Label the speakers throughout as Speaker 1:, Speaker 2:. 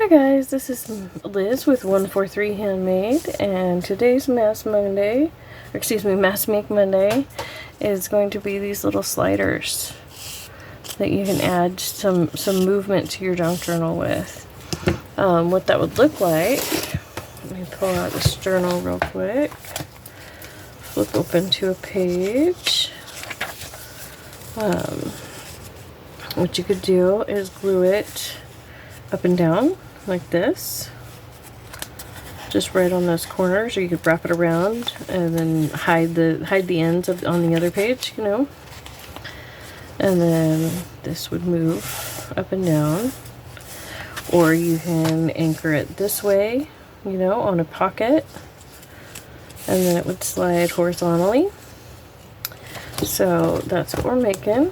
Speaker 1: Hi guys, this is Liz with 143 Handmade, and today's Mass Monday, or excuse me, Mass Make Monday, is going to be these little sliders that you can add some movement to your junk journal with. What that would look like, let me pull out this journal real quick, flip open to a page. What you could do is glue it up and down like this, just right on those corners, or you could wrap it around and then hide the ends on the other page, you know. And then this would move up and down, or you can anchor it this way, you know, on a pocket, and then it would slide horizontally. So that's what we're making.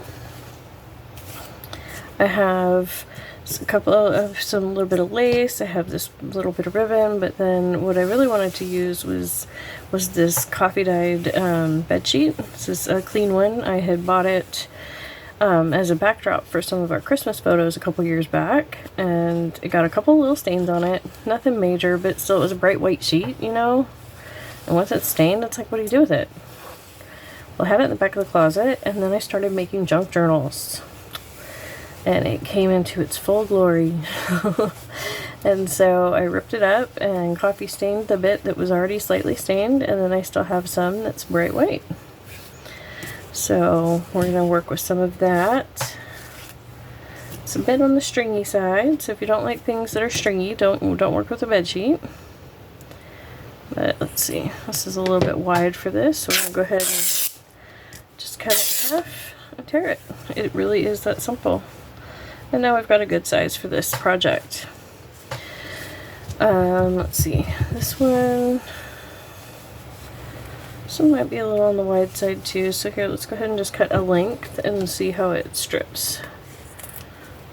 Speaker 1: I have a little bit of lace. I have this little bit of ribbon, but then what I really wanted to use was this coffee dyed bed sheet. This is a clean one. I had bought it as a backdrop for some of our Christmas photos a couple years back, and it got a couple little stains on it. Nothing major, but still it was a bright white sheet, you know. And once it's stained, it's like, what do you do with it? Well, I had it in the back of the closet, and then I started making junk journals. And it came into its full glory. And so I ripped it up and coffee stained the bit that was already slightly stained, and then I still have some that's bright white. So we're going to work with some of that. It's a bit on the stringy side, so if you don't like things that are stringy, don't work with a bed sheet. But let's see, this is a little bit wide for this, so we're going to go ahead and just cut it in half and tear it. It really is that simple. And now we've got a good size for this project. Let's see, this one might be a little on the wide side too, so here, let's go ahead and just cut a length and see how it strips,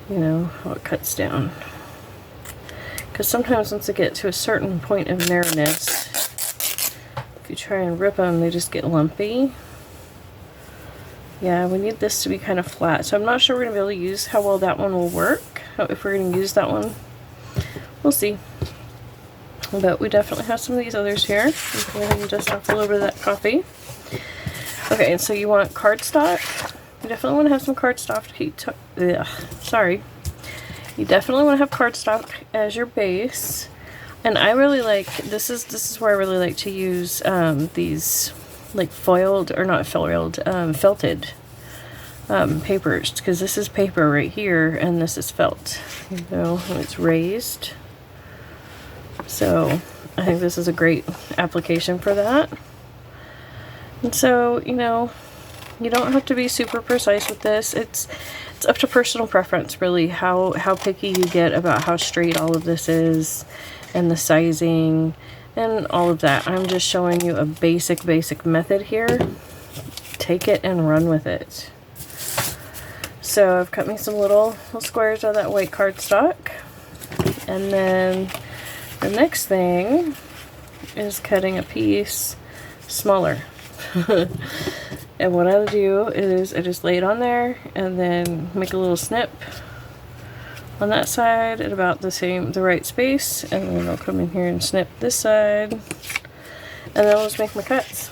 Speaker 1: you know, how it cuts down. Because sometimes once they get to a certain point of narrowness, if you try and rip them, they just get lumpy. Yeah, we need this to be kind of flat, so I'm not sure we're going to be able to use how well that one will work, if we're going to use that one. We'll see. But we definitely have some of these others here. Go ahead and dust off a little bit of that coffee. Okay, and so you want cardstock. You definitely want to have some cardstock. Sorry. You definitely want to have cardstock as your base. And I really like, this is where I really like to use these like foiled, or not foiled, felted papers, because this is paper right here and this is felt, you know, and it's raised. So I think this is a great application for that. And so, you know, you don't have to be super precise with this. It's up to personal preference, really, how picky you get about how straight all of this is and the sizing and all of that. I'm just showing you a basic method here. Take it and run with it. So I've cut me some little squares of that white cardstock, and then the next thing is cutting a piece smaller. And what I'll do is I just lay it on there and then make a little snip on that side at about the right space, and then I'll come in here and snip this side, and then I'll just make my cuts.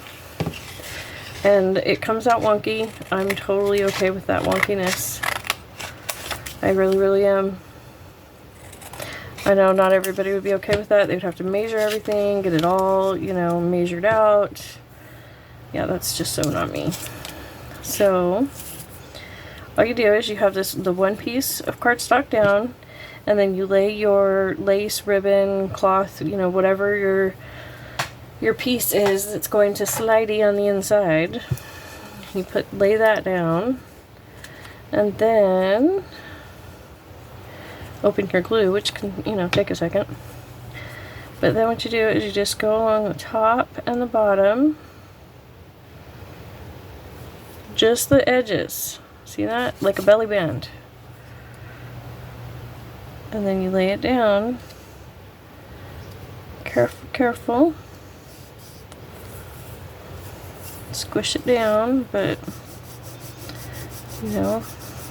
Speaker 1: And it comes out wonky. I'm totally okay with that wonkiness. I really am. I know not everybody would be okay with that. They would have to measure everything, get it all, you know, measured out. Yeah, that's just so not me. So all you do is you have the one piece of cardstock down, and then you lay your lace, ribbon, cloth, you know, whatever your piece is that's going to slidey on the inside. You lay that down, and then open your glue, which can, you know, take a second. But then what you do is you just go along the top and the bottom, just the edges. See that? Like a belly band. And then you lay it down. Careful. Squish it down, but, you know,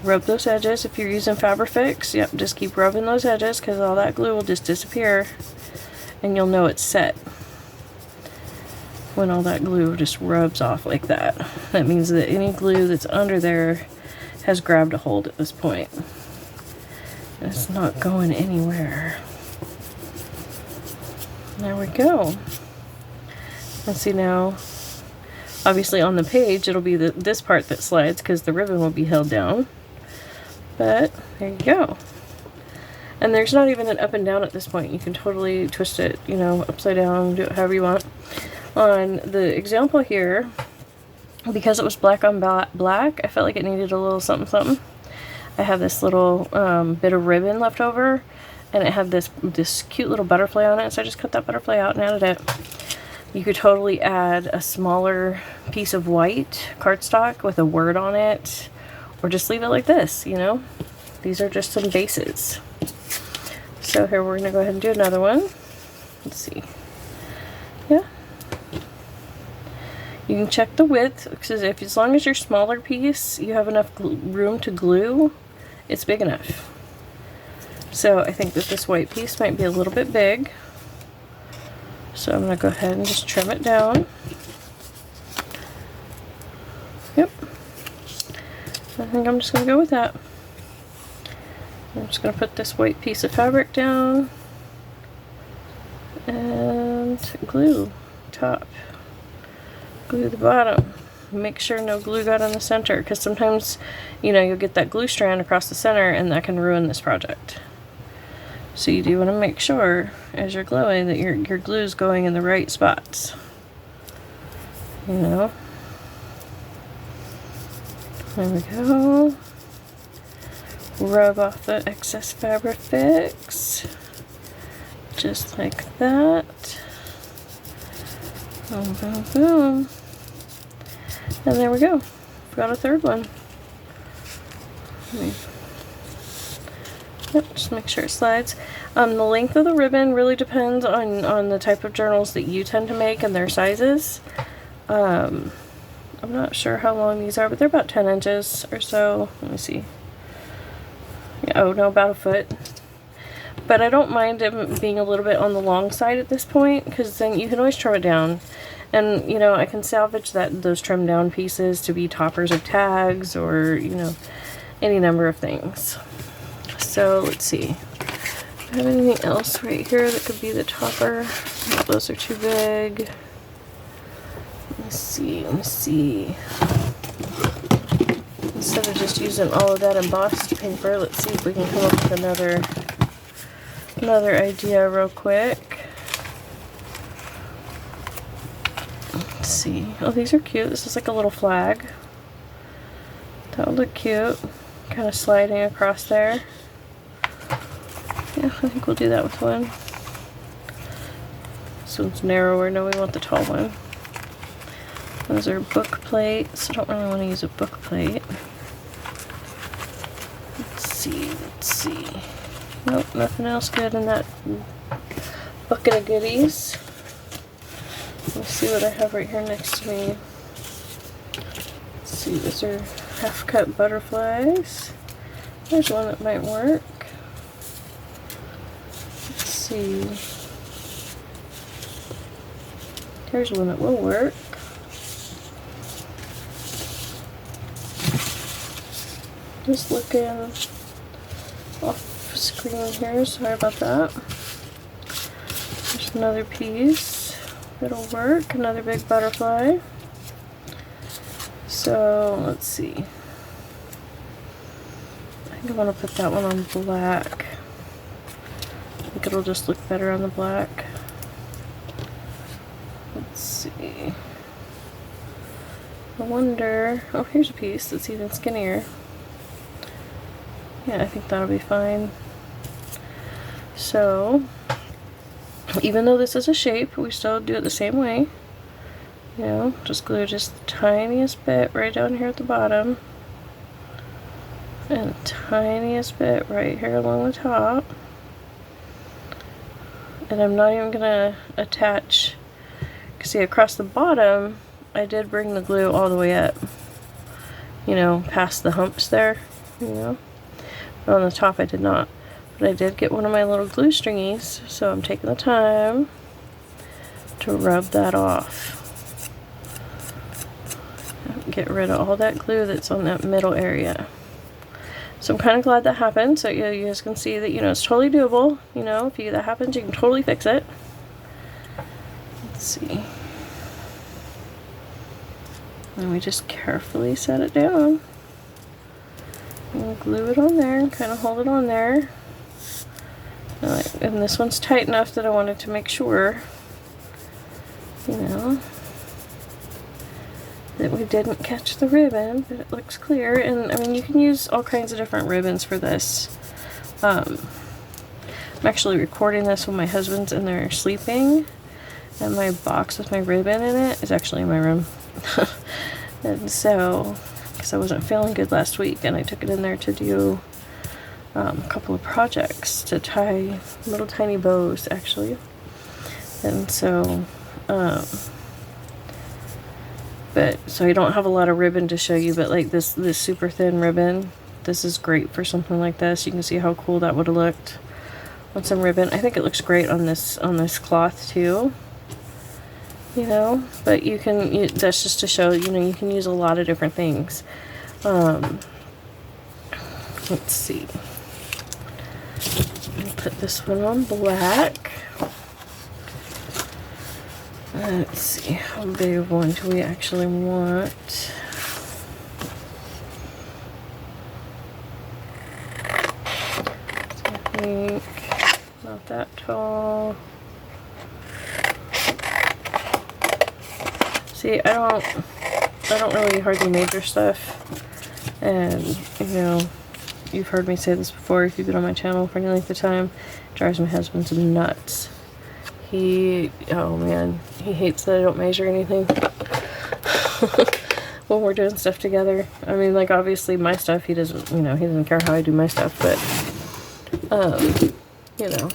Speaker 1: rub those edges. If you're using Fabrifix, yep, just keep rubbing those edges because all that glue will just disappear and you'll know it's set when all that glue just rubs off like that. That means that any glue that's under there has grabbed a hold at this point. It's not going anywhere. There we go. Let's see now. Obviously on the page it'll be this part that slides because the ribbon will be held down. But there you go. And there's not even an up and down at this point. You can totally twist it, you know, upside down, do it however you want. On the example here, because it was black on black, I felt like it needed a little something something. I have this little bit of ribbon left over, and it had this cute little butterfly on it, so I just cut that butterfly out and added it. You could totally add a smaller piece of white cardstock with a word on it, or just leave it like this, you know. These are just some bases. So here we're gonna go ahead and do another one. Let's see. Yeah. You can check the width, because as long as your smaller piece, you have enough room to glue, it's big enough. So I think that this white piece might be a little bit big. So I'm going to go ahead and just trim it down. Yep. I think I'm just going to go with that. I'm just going to put this white piece of fabric down and glue top. Glue the bottom. Make sure no glue got on the center, because sometimes, you know, you'll get that glue strand across the center and that can ruin this project. So you do want to make sure as you're gluing that your glue is going in the right spots. You know. There we go. Rub off the excess Fabrifix. Just like that. Boom, boom, boom. And there we go. We've got a third one. Yep, just make sure it slides. The length of the ribbon really depends on the type of journals that you tend to make and their sizes. I'm not sure how long these are, but they're about 10 inches or so. Let me see. Yeah, oh no, about a foot. But I don't mind them being a little bit on the long side at this point, because then you can always trim it down. And, you know, I can salvage those trimmed down pieces to be toppers of tags, or, you know, any number of things. So let's see. Do I have anything else right here that could be the topper? No, those are too big. Let me see. Instead of just using all of that embossed paper, let's see if we can come up with another idea real quick. Let's see. Oh, these are cute. This is like a little flag. That would look cute. Kind of sliding across there. Yeah, I think we'll do that with one. This one's narrower. No, we want the tall one. Those are book plates. I don't really want to use a book plate. Let's see. Nope, nothing else good in that bucket of goodies. Let's see what I have right here next to me. Let's see, those are half-cut butterflies. There's one that might work. Let's see. Here's one that will work. Just looking off screen here, sorry about that. There's another piece. It'll work. Another big butterfly. So let's see. I think I want to put that one on black. I think it'll just look better on the black. Let's see. I wonder. Oh, here's a piece that's even skinnier. Yeah, I think that'll be fine. So, even though this is a shape, we still do it the same way. You know, just glue just the tiniest bit right down here at the bottom. And the tiniest bit right here along the top. And I'm not even gonna attach, because see, across the bottom, I did bring the glue all the way up. You know, past the humps there. you know. But on the top I did not. But I did get one of my little glue stringies, so I'm taking the time to rub that off. Get rid of all that glue that's on that middle area. So I'm kind of glad that happened. So you guys can see that, you know, it's totally doable. You know, if that happens, you can totally fix it. Let's see. And we just carefully set it down. And glue it on there and kind of hold it on there. And this one's tight enough that I wanted to make sure, you know, that we didn't catch the ribbon, but it looks clear. And I mean, you can use all kinds of different ribbons for this. I'm actually recording this when my husband's in there sleeping, and my box with my ribbon in it is actually in my room. And so, because I wasn't feeling good last week, and I took it in there to do a couple of projects, to tie little tiny bows actually. And so so I don't have a lot of ribbon to show you, but like this super thin ribbon, this is great for something like this. You can see how cool that would have looked on some ribbon. I think it looks great on this cloth too, you know. But you can, that's just to show, you know, you can use a lot of different things. Let's see. I'll put this one on black. Let's see, how big of one do we actually want? So I think not that tall. See, I don't really hardly major stuff, and you know, you've heard me say this before if you've been on my channel for any length of time. It drives my husband nuts. Oh man, he hates that I don't measure anything when we're doing stuff together. I mean, like, obviously my stuff, he doesn't, you know, he doesn't care how I do my stuff, but, you know,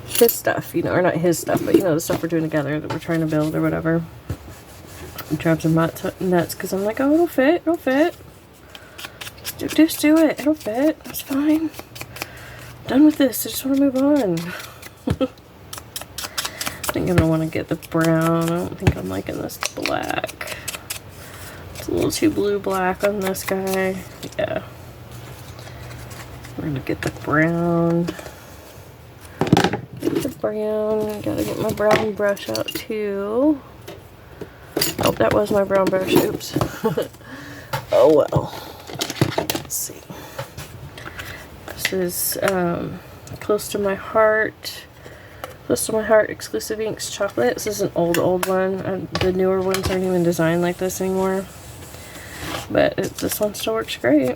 Speaker 1: his stuff, you know, or not his stuff, but, you know, the stuff we're doing together that we're trying to build or whatever. It drives him nuts because I'm like, oh, it'll fit, Just do it, it'll fit, it's fine. I'm done with this, I just want to move on. I think I'm going to want to get the brown. I don't think I'm liking this black. It's a little too blue-black on this guy. Yeah. We're going to get the brown. Get the brown. Got to get my brown brush out too. Oh, that was my brown brush. Oops. Oh well. Let's see. This is Close to My Heart. Close to My Heart Exclusive Inks Chocolate. This is an old one. The newer ones aren't even designed like this anymore. But this one still works great.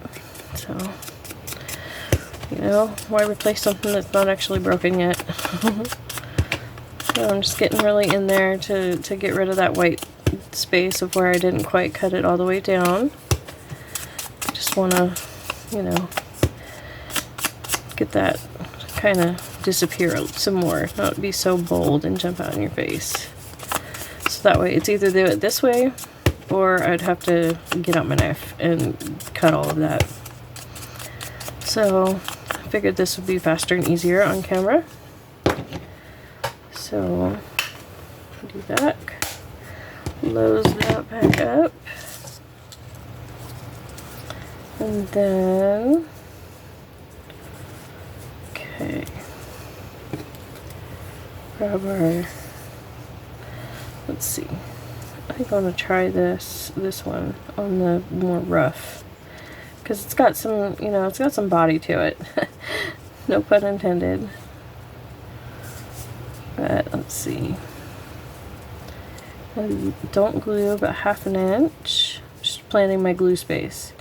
Speaker 1: So, you know, why replace something that's not actually broken yet? So I'm just getting really in there to get rid of that white space of where I didn't quite cut it all the way down. Just want to, you know, get that kind of disappear some more, not be so bold and jump out in your face. So that way it's either do it this way, or I'd have to get out my knife and cut all of that. So I figured this would be faster and easier on camera. So do that, close that back up, and then okay, grab our, let's see, I think I'm going to try this one on the more rough, because it's got some, you know, it's got some body to it. No pun intended. But let's see. And don't glue about 1/2 inch. Just planning my glue space.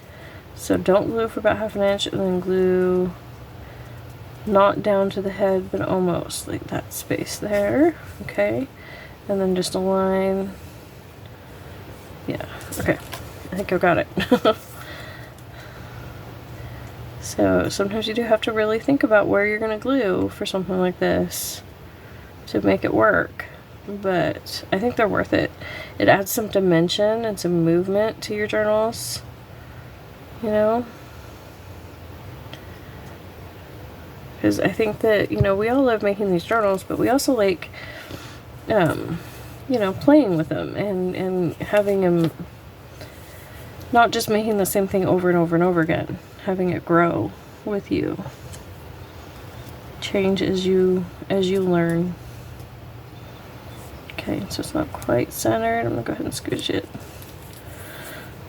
Speaker 1: So don't glue for about 1/2 inch, and then glue not down to the head, but almost like that space there. Okay, and then just a line. Yeah. Okay. I think I've got it. So sometimes you do have to really think about where you're going to glue for something like this to make it work, but I think they're worth it. It adds some dimension and some movement to your journals, you know. because I think that, you know, we all love making these journals, but we also like, you know, playing with them and having them, not just making the same thing over and over and over again, having it grow with you, change as you learn. Okay, so it's not quite centered. I'm gonna go ahead and squish it.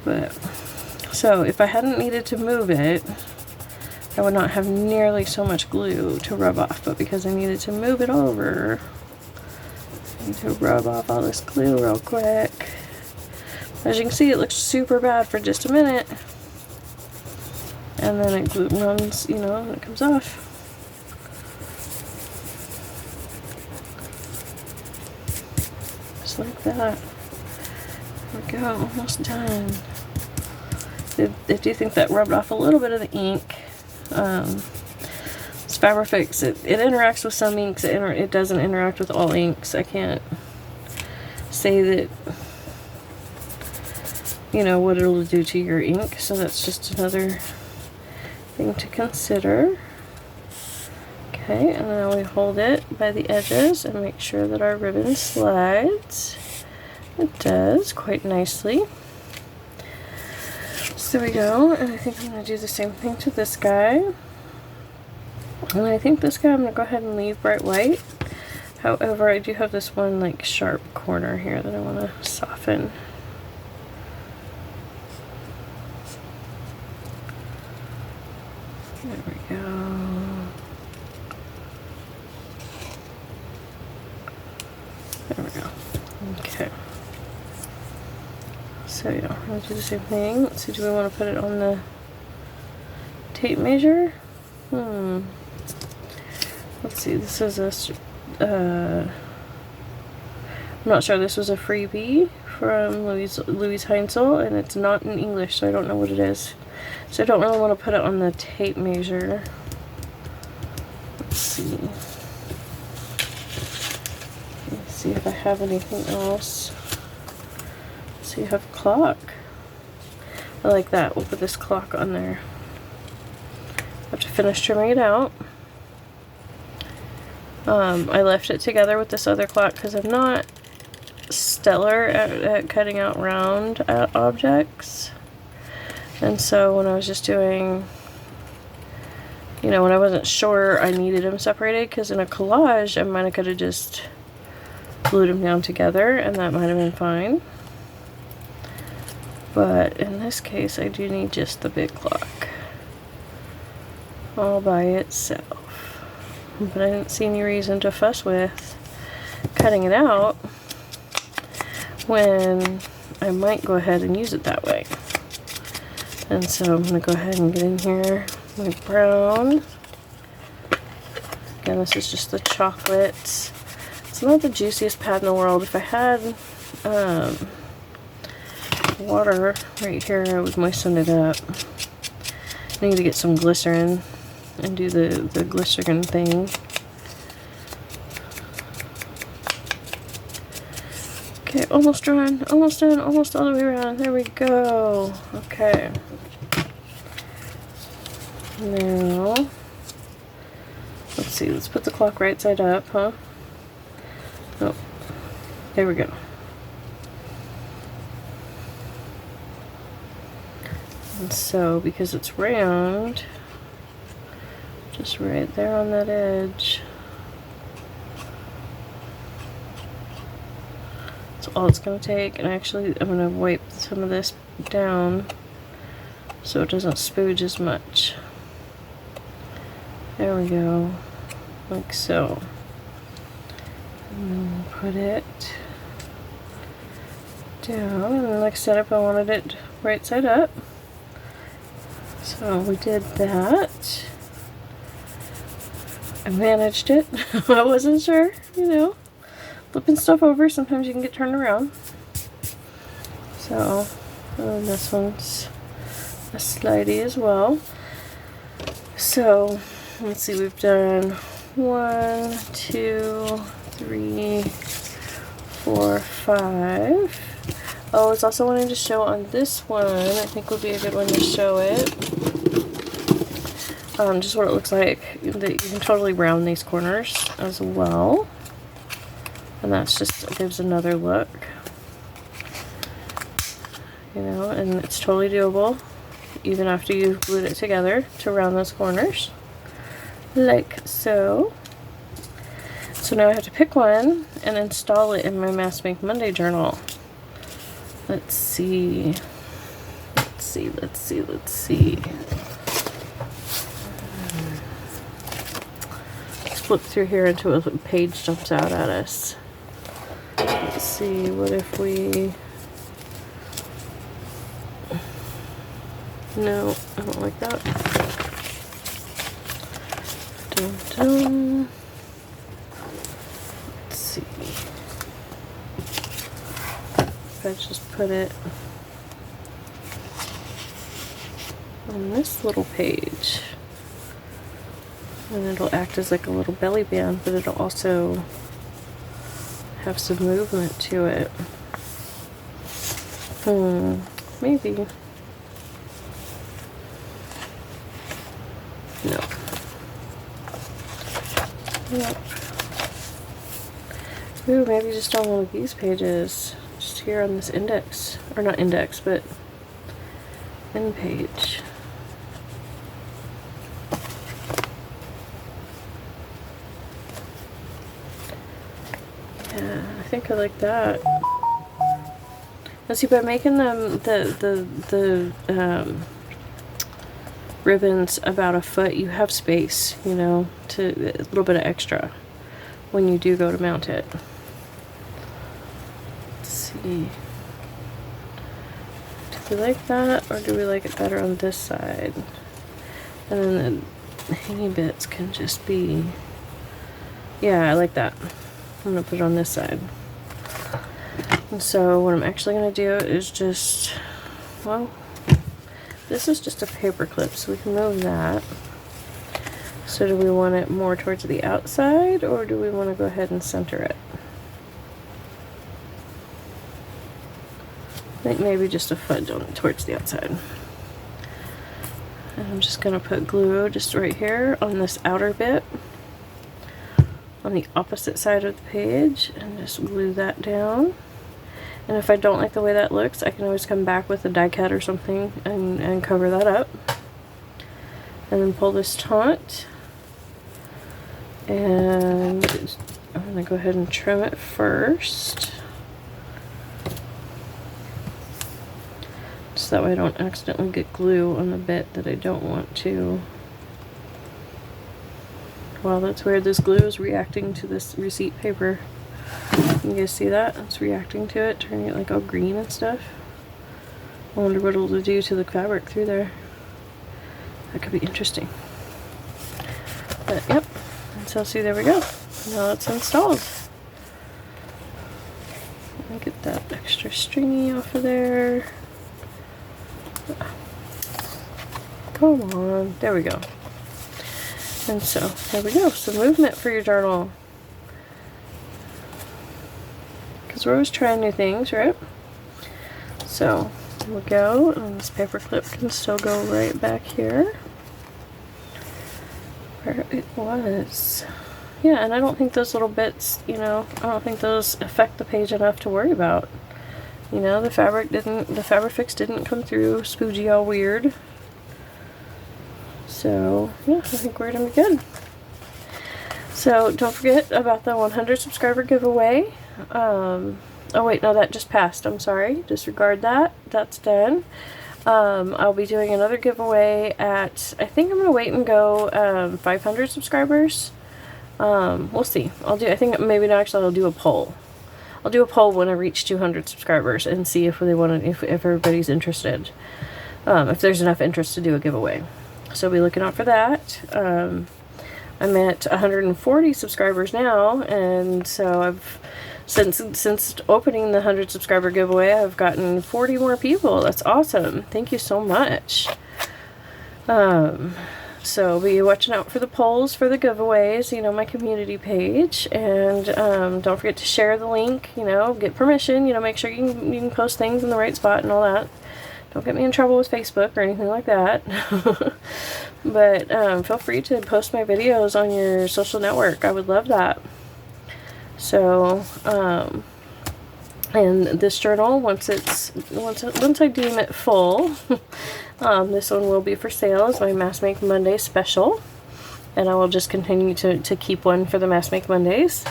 Speaker 1: But so if I hadn't needed to move it, I would not have nearly so much glue to rub off, but because I needed to move it over, I need to rub off all this glue real quick. As you can see, it looks super bad for just a minute, and then it runs, you know, and it comes off. Just like that. There we go, almost done. I do think that rubbed off a little bit of the ink. This Fabrifix, it interacts with some inks, it doesn't interact with all inks. I can't say that, you know, what it'll do to your ink, so that's just another thing to consider. Okay, and then we hold it by the edges and make sure that our ribbon slides. It does quite nicely. So there we go, and I think I'm going to do the same thing to this guy. And I think this guy I'm going to go ahead and leave bright white. However, I do have this one like sharp corner here that I want to soften. There we go. There we go. Okay. So yeah, I'm going to do the same thing. Let's see, do we want to put it on the tape measure? Let's see, this is a, I'm not sure, this was a freebie from Louise Heinzel, and it's not in English, so I don't know what it is. So I don't really want to put it on the tape measure. Let's see. Let's see if I have anything else. So you have clock. I like that. We'll put this clock on there. I have to finish trimming it out. I left it together with this other clock because I'm not stellar at cutting out round objects. And so when I was just doing, you know, when I wasn't sure I needed them separated, because in a collage I might have could have just glued them down together and that might have been fine. But in this case I do need just the big clock all by itself. But I didn't see any reason to fuss with cutting it out when I might go ahead and use it that way. And so I'm going to go ahead and get in here my brown. Again, this is just the chocolate. It's not the juiciest pad in the world. If I had water right here, I would moisten it up. I need to get some glycerin and do the glycerin thing. Okay, almost done, almost done, almost all the way around. There we go. Okay. Now, let's see, let's put the clock right side up, huh? Oh, there we go. And so, because it's round, just right there on that edge. That's all it's going to take. And actually, I'm going to wipe some of this down so it doesn't spooge as much. There we go. Like so. And then we'll put it down. And like setup, I wanted it right side up. So we did that. I managed it. I wasn't sure, you know. Flipping stuff over, sometimes you can get turned around. So, this one's a slidey as well. So, let's see, we've done 1, 2, 3, 4, 5. Oh, I was also wanting to show on this one, I think would be a good one to show it. Just what it looks like. You can totally round these corners as well. And that's just, it gives another look. You know, and it's totally doable, even after you've glued it together, to round those corners. Like so. So now I have to pick one and install it in my Mass Make Monday journal. Let's see. Let's see, let's see, let's see. Let's flip through here until a page jumps out at us. Let's see, what if we... No, I don't like that. Dun, dun. Let's see. If I just put it on this little page, and it'll act as like a little belly band, but it'll also have some movement to it. Maybe. No. Yep. Ooh, maybe just on one of these pages. Just here on this index. Or not index, but end page. Yeah, I think I like that. Now see, by making them the ribbons about a foot, you have space, you know, to a little bit of extra when you do go to mount it. Let's see. Do we like that, or do we like it better on this side? And then the hanging bits can just be, yeah, I like that. I'm gonna put it on this side. And so what I'm actually gonna do is just, well, this is just a paper clip, so we can move that. So do we want it more towards the outside, or do we want to go ahead and center it? I think maybe just a foot towards the outside. And I'm just going to put glue just right here on this outer bit, on the opposite side of the page, and just glue that down. And if I don't like the way that looks, I can always come back with a die cut or something and cover that up. And then pull this taut. And I'm going to go ahead and trim it first. So that way I don't accidentally get glue on the bit that I don't want to. Wow, that's weird. This glue is reacting to this receipt paper. You guys see that? It's reacting to it, turning it like all green and stuff. I wonder what it'll do to the fabric through there. That could be interesting. But yep, and so see, there we go. Now it's installed. Let me get that extra stringy off of there. Come on, there we go. And so there we go, some movement for your journal. Because we're always trying new things, right? So we'll go, and this paper clip can still go right back here where it was. Yeah, and I don't think those little bits, you know, I don't think those affect the page enough to worry about. You know, the Fabrifix didn't come through spoogey all weird. So yeah, I think we're gonna be good. So don't forget about the 100 subscriber giveaway. Oh wait, no, that just passed. I'm sorry. Disregard that. That's done. I'll be doing another giveaway at, I think I'm going to wait and go 500 subscribers. We'll see. I think maybe actually I'll do a poll. I'll do a poll when I reach 200 subscribers and see if they want to, if everybody's interested. If there's enough interest to do a giveaway. So be looking out for that. I'm at 140 subscribers now, and so I've since opening the 100 subscriber giveaway, I've gotten 40 more people. That's awesome. Thank you so much. So be watching out for the polls for the giveaways, you know, my community page, and don't forget to share the link, you know, get permission, you know, make sure you can post things in the right spot and all that. Don't get me in trouble with Facebook or anything like that. But feel free to post my videos on your social network. I would love that. So, and this journal, once I deem it full, this one will be for sale as my Mass Make Monday special. And I will just continue to keep one for the Mass Make Mondays.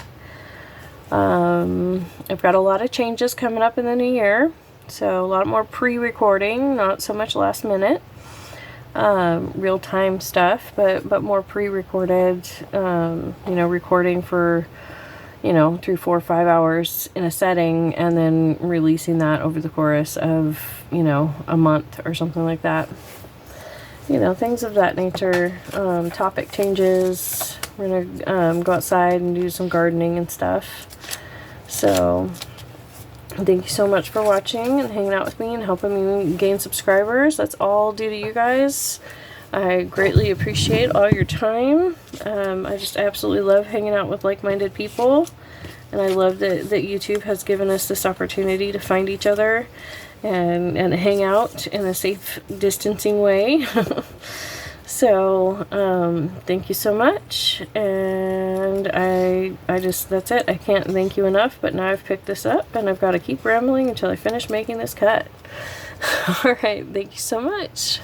Speaker 1: I've got a lot of changes coming up in the new year. So a lot more pre-recording, not so much last minute. Real-time stuff, but more pre-recorded, you know, recording for, you know, 3, 4, 5 hours in a setting, and then releasing that over the course of, you know, a month or something like that. You know, things of that nature. Topic changes. We're gonna go outside and do some gardening and stuff. So thank you so much for watching and hanging out with me and helping me gain subscribers. That's all due to you guys. I greatly appreciate all your time. I just absolutely love hanging out with like-minded people. And I love that YouTube has given us this opportunity to find each other and hang out in a safe distancing way. So, thank you so much. And I just, that's it. I can't thank you enough, but now I've picked this up and I've got to keep rambling until I finish making this cut. All right. Thank you so much.